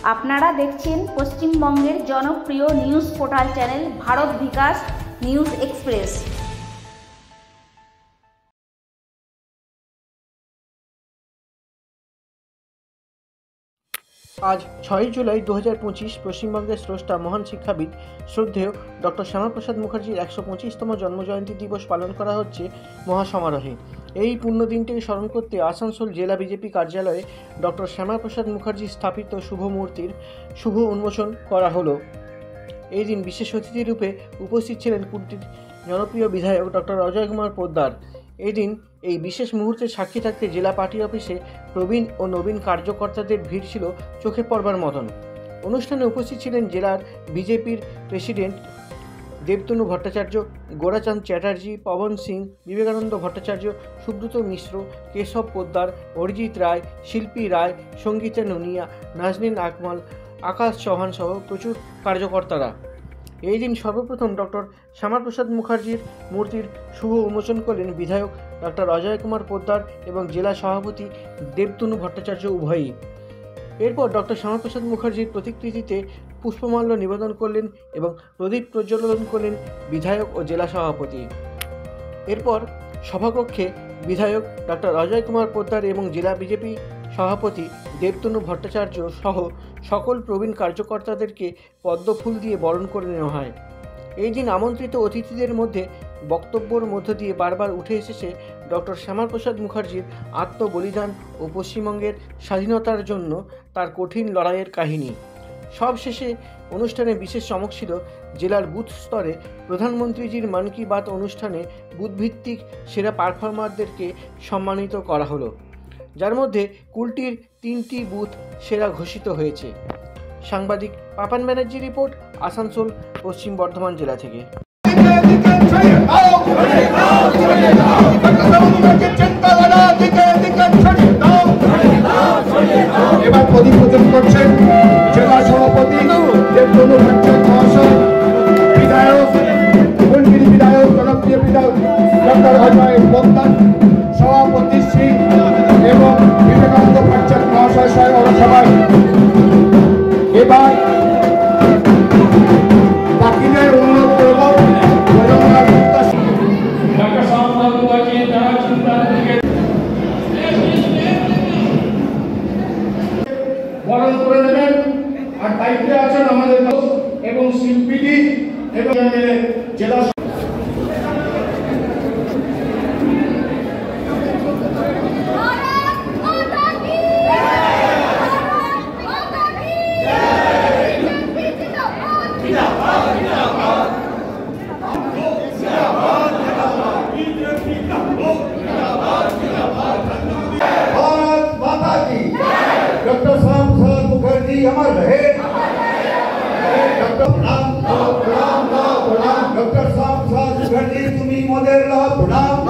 আপনারা দেখছেন পশ্চিমবঙ্গের জনপ্রিয় নিউজ পোর্টাল চ্যানেল ভারত বিকাশ নিউজ এক্সপ্রেস। আজ 6 জুলাই 2025 পশ্চিমবঙ্গের স্রষ্টা মহান শিক্ষাবিদ শ্রদ্ধেয় ডক্টর শ্যামাপ্রসাদ মুখার্জির 125তম জন্মজয়ন্তী দিবস পালন করা হচ্ছে মহাসমারোহে। এই পুণ্যদিনটিকে স্মরণ করতে আসানসোল জেলা বিজেপি কার্যালয়ে ডক্টর শ্যামাপ্রসাদ মুখার্জি স্থাপিত শুভ মূর্তির শুভ উন্মোচন করা হলো। এই দিন বিশেষ অতিথি রূপে উপস্থিত ছিলেন কুলটির জনপ্রিয় বিধায়ক ডক্টর অজয় কুমার পোদ্দার। এই দিন এই বিশেষ মুহূর্তে সাক্ষী থাকতে জেলা পার্টি অফিসে প্রবীণ ও নবীন কার্যকর্তাদের ভিড় ছিল চোখে পড়বার মতন। অনুষ্ঠানে উপস্থিত ছিলেন জেলার বিজেপির প্রেসিডেন্ট দেবতনু ভট্টাচার্য, গোরাচাঁদ চ্যাটার্জি, পবন সিং, বিবেকানন্দ ভট্টাচার্য, সুব্রত মিশ্র, কেশব পোদ্দার, অরিজিৎ রায়, শিল্পী রায়, সঙ্গীতা নুনিয়া, নাজনীন আকমল, আকাশ চৌহান সহ প্রচুর কার্যকর্তারা। এই দিন সর্বপ্রথম ডক্টর শ্যামাপ্রসাদ মুখার্জির মূর্তির শুভ উন্মোচন করলেন বিধায়ক ডক্টর অজয় কুমার পোদ্দার এবং জেলা সভাপতি দেবতনু ভট্টাচার্য উভয়ই। এরপর ডক্টর শ্যামাপ্রসাদ মুখার্জির প্রতিকৃতিতে পুষ্পমাল্য নিবেদন করলেন এবং প্রদীপ প্রজ্বলন করলেন বিধায়ক ও জেলা সভাপতি। এরপর সভাকক্ষে বিধায়ক ডক্টর অজয় কুমার পোদ্দার এবং জেলা বিজেপি সভাপতি দেবতনু ভট্টাচার্য সহ সকল প্রবীণ কার্যকর্তাদেরকে পদ্মফুল দিয়ে বরণ করে নেওয়া হয়। এই দিন আমন্ত্রিত অতিথিদের মধ্যে বক্তব্যের মধ্য দিয়ে বারবার উঠে এসেছে ডক্টর শ্যামাপ্রসাদ মুখার্জির আত্মবলিদান ও পশ্চিমবঙ্গের স্বাধীনতার জন্য তার কঠিন লড়াইয়ের কাহিনী। সবশেষে অনুষ্ঠানে বিশেষ চমক ছিল জেলার বুথ স্তরে প্রধানমন্ত্রীজির মন কি বাত অনুষ্ঠানে বুথভিত্তিক সেরা পারফর্মারদেরকে সম্মানিত করা হলো, যার মধ্যে কুলটির 3টি বুথ সেরা ঘোষিত হয়েছে। সাংবাদিক পাপান ব্যানার্জি রিপোর্ট, আসানসোল, পশ্চিম বর্ধমান জেলা থেকে। এবার প্রতিপোষণ করছেন জেলা সভাপতি দেবতনু ভট্টাচার্য মহাশয়, বিধায়ক কুলটির বিধায়ক জনপ্রিয় বিধায়ক ডক্টর অজয় পোদ্দার, সভাপতি শ্রী এবং বিবেকানন্দ ভট্টাচার্য মহাশয় সহ সবাই। এবার বাকিদের অনুরোধ করব বরণ করে দেবেন। আর দায়িত্বে আছেন আমাদের এবং শিল্পীটি এবং জেলা अमर रहे। डॉक्टर श्यामाप्रसाद मुखर्जी तुम्हें मोदेर लो प्रणाम।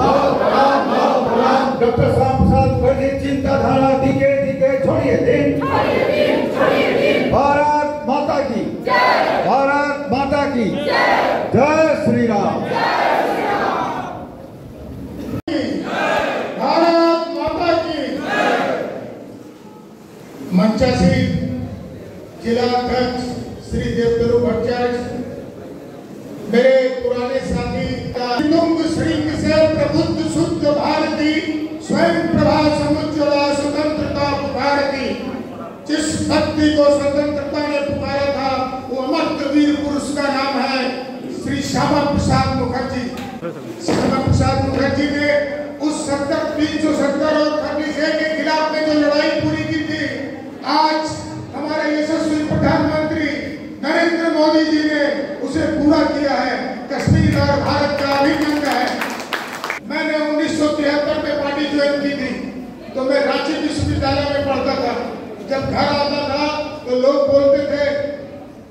डॉक्टर श्यामाप्रसाद मुखर्जी चिंताधारा दिखे दिखे छोड़िए दिन। भारत माता की भारत माता की जय श्री राम। भारत माता की मंचासी जिला अध्यक्ष श्री देवतनु भट्टाचार्य, मेरे पुराने साथी तुंग श्रृंग से प्रबुद्ध शुद्ध भारती, स्वयं प्रभा समुज्ज्वला स्वतंत्रता पुकारती। जिस व्यक्ति को स्वतंत्रता ने पुकारा था वो अमर वीर पुरुष का नाम है श्री श्यामाप्रसाद मुखर्जी। श्यामाप्रसाद मुखर्जी ने उस 370 और 36A के खिलाफ में जो लड़ाई पूरी की थी, आज हमारे यशस्वी प्रधानमंत्री नरेंद्र मोदी जी ने उसे पूरा किया है। कश्मीर और भारत का अभिन्न अंग है। मैंने 1973 में पार्टी ज्वाइन की थी तो मैं रांची विश्वविद्यालय में पढ़ता था। जब घर आता था तो लोग बोलते थे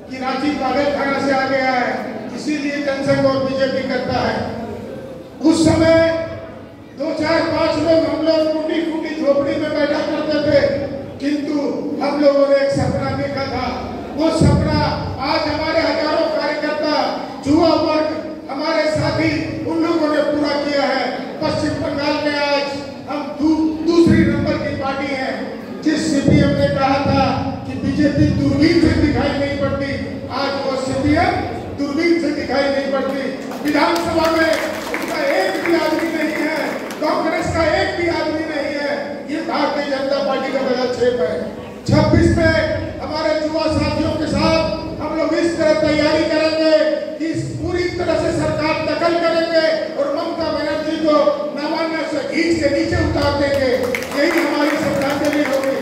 कि रांची पागल खाना से आ गया है, इसीलिए जनसंघ और बीजेपी करता है। उस समय 2, 4, 5 लोग हम लोग टूटी फूटी झोपड़ी में बैठा करते थे, किंतु हम लोगों ने एक सपना देखा था। वो सपना आज हमारे हजारों कार्यकर्ता, युवा वर्ग, हमारे साथी, उन लोगों ने पूरा किया है। पश्चिम बंगाल में आज हम दूसरी नंबर की पार्टी है। जिस सीपीएम ने कहा था कि चीजें थी दूरबीन से दिखाई नहीं पड़ती, आज वो स्थितियां दूरबीन से दिखाई नहीं पड़ती। विधानसभा में उसका एक भी आदमी नहीं है, कांग्रेस का एक भी आदमी नहीं है। ये भारतीय जनता पार्टी का हस्तक्षेप है। 26 में हमारे युवा साथियों के साथ हम लोग इस तरह तैयारी करेंगे कि पूरी तरह से सरकार दखल करेंगे और ममता बनर्जी को नवान्न से खींच के नीचे उतार देंगे। यही हमारी श्रद्धांजलि होगी।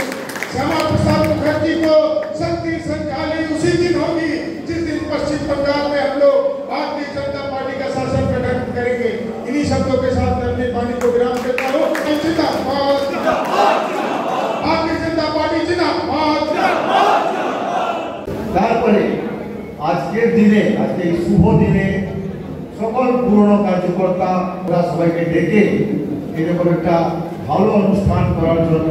श्यामा प्रसाद मुखर्जी को शक्ति श्रद्धांजलि उसी दिन होगी जिस दिन पश्चिम बंगाल में हम लोग भारतीय जनता पार्टी का शासन गठन करेंगे। इन्हीं शब्दों के साथ मैं अपनी वाणी को विराम देता हूँ। भारतीय जनता पार्टी जिंदाबाद। তারপরে আজকের দিনে, আজকে এই শুভ দিনে সকল পুরনো কার্যকর্তা ওরা সবাইকে ডেকে এরকম একটা ভালো অনুষ্ঠান করার জন্য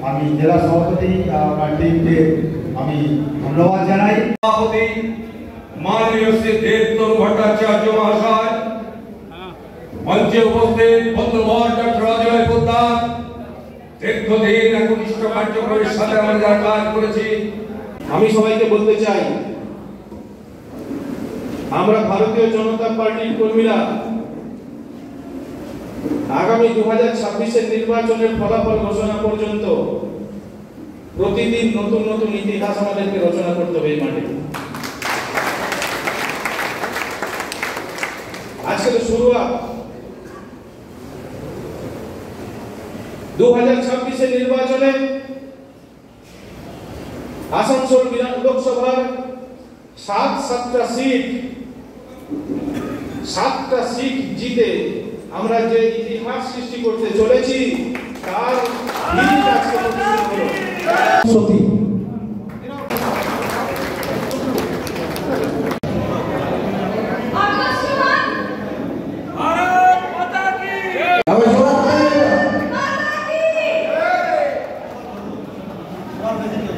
আমি জেলা সভাপতি আমার টিমকে আমি ধন্যবাদ জানাই। সভাপতি মাননীয় শ্রী দেবতরু ভট্টাচার্য মহাশয়, মঞ্চে উপস্থিত বন্ধুবর ডক্টর অজয় পোদ্দার, দীর্ঘদিন একনিষ্ঠ কার্যক্রমের সাথে আমরা যারা কাজ করেছি, আমি সবাইকে বলতে চাই আমরা ভারতীয় জনতা পার্টির কর্মীরা আগামী 2026-এর নির্বাচনের ফলাফল ঘোষণা পর্যন্ত প্রতিদিন নতুন নতুন ইতিহাস আমাদেরকে রচনা করতে হবে। মাঠে আজকে তো শুরুয়াত। 2026-এর নির্বাচনে আসানসোল লোকসভার 7টা সিট জিতে আমরা যে ইতিহাস সৃষ্টি করতে চলেছি তার সত্যি Gracias.